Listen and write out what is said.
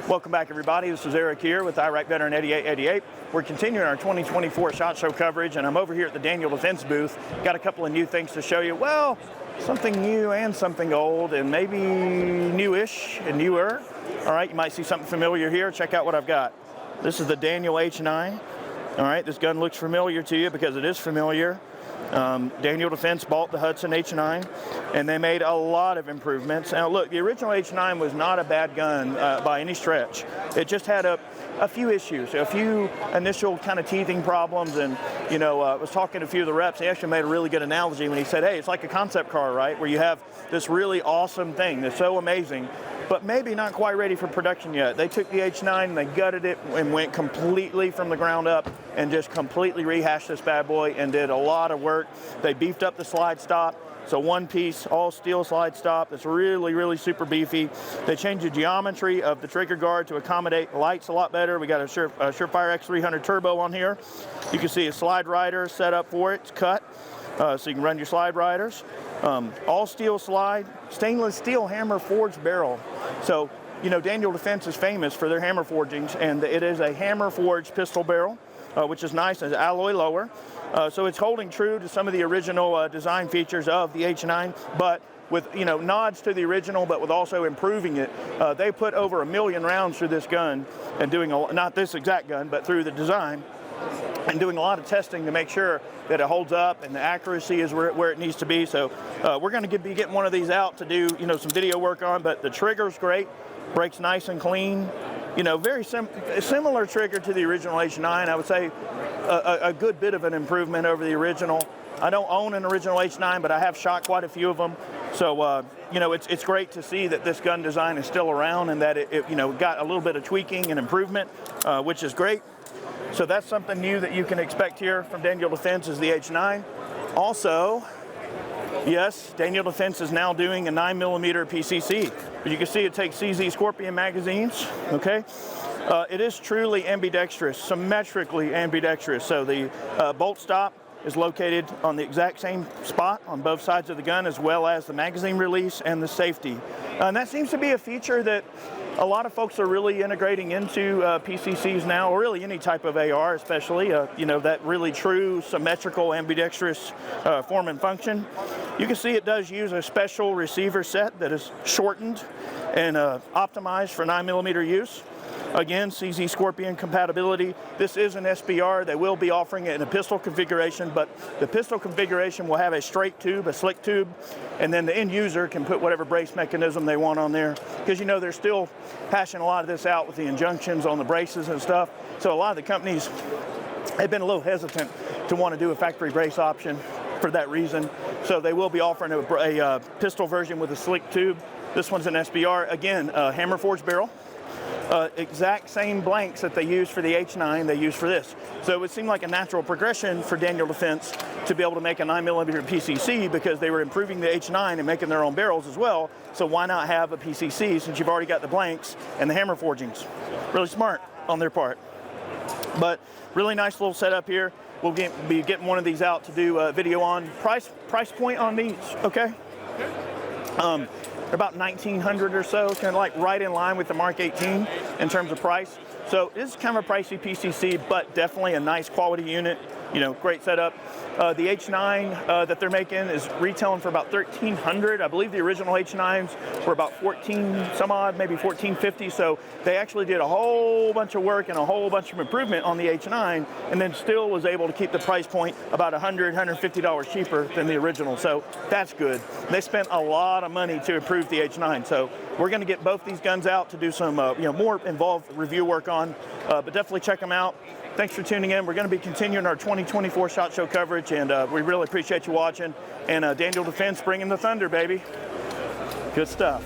Welcome back, everybody. This is Eric here with Iraq Veteran 8888. We're continuing our 2024 SHOT Show coverage, and I'm over here at the Daniel Defense booth. Got a couple of new things to show you. Well, something new and something old, and maybe newish and newer. All right, you might see something familiar here. Check out what I've got. This is the Daniel H9. All right, this gun looks familiar to you because it is familiar. Daniel Defense bought the Hudson H9, and they made a lot of improvements. Now look, the original H9 was not a bad gun by any stretch. It just had a few issues, a few initial kind of teething problems, and I was talking to a few of the reps. He actually made a really good analogy when he said, hey, it's like a concept car, right, where you have this really awesome thing that's so amazing, but maybe not quite ready for production yet. They took the H9 and they gutted it and went completely from the ground up and just completely rehashed this bad boy and did a lot of work. They beefed up the slide stop. So one piece, all steel slide stop that's really, really super beefy. They changed the geometry of the trigger guard to accommodate lights a lot better. We got a Surefire X300 Turbo on here. You can see a slide rider set up for it. It's cut, so you can run your slide riders. All steel slide, stainless steel hammer forged barrel. So, Daniel Defense is famous for their hammer forgings, and it is a hammer forged pistol barrel, which is nice. It's alloy lower. So it's holding true to some of the original design features of the H9, but with nods to the original, but with also improving it. They put over 1 million rounds through this gun, and doing not this exact gun, but through the design, and doing a lot of testing to make sure that it holds up and the accuracy is where it needs to be. So we're going to be getting one of these out to do some video work on. But the trigger's great, breaks nice and clean. Very similar trigger to the original H9. I would say a good bit of an improvement over the original. I don't own an original H9, but I have shot quite a few of them. So, it's great to see that this gun design is still around and that it got a little bit of tweaking and improvement, which is great. So that's something new that you can expect here from Daniel Defense is the H9. Also, yes, Daniel Defense is now doing a 9mm PCC. But you can see it takes CZ Scorpion magazines, okay? It is truly ambidextrous, symmetrically ambidextrous. So the bolt stop is located on the exact same spot on both sides of the gun, as well as the magazine release and the safety. And that seems to be a feature that a lot of folks are really integrating into PCCs now, or really any type of AR, especially, that really true symmetrical ambidextrous form and function. You can see it does use a special receiver set that is shortened and optimized for 9mm use. Again, CZ Scorpion compatibility. This is an SBR. They will be offering it in a pistol configuration, but the pistol configuration will have a straight tube, a slick tube, and then the end user can put whatever brace mechanism they want on there. Because they're still hashing a lot of this out with the injunctions on the braces and stuff. So a lot of the companies have been a little hesitant to want to do a factory brace option for that reason. So they will be offering a pistol version with a slick tube. This one's an SBR. Again, hammer forged barrel. Exact same blanks that they use for the H9, they use for this. So it would seem like a natural progression for Daniel Defense to be able to make a 9mm PCC because they were improving the H9 and making their own barrels as well. So why not have a PCC since you've already got the blanks and the hammer forgings? Really smart on their part. But really nice little setup here. We'll be getting one of these out to do a video on. Price point on these, okay? About $1,900 or so. It's kind of like right in line with the Mark 18 in terms of price. So it's kind of a pricey PCC, but definitely a nice quality unit. Great setup. The H9 that they're making is retailing for about $1,300. I believe the original H9s were about 14 some odd, maybe $1,450. So they actually did a whole bunch of work and a whole bunch of improvement on the H9, and then still was able to keep the price point about $100, $150 cheaper than the original. So that's good. They spent a lot of money to improve the H9. So we're going to get both these guns out to do some more involved review work on, but definitely check them out. Thanks for tuning in. We're going to be continuing our 2024 SHOT Show coverage, and we really appreciate you watching. And Daniel Defense bringing the thunder, baby. Good stuff.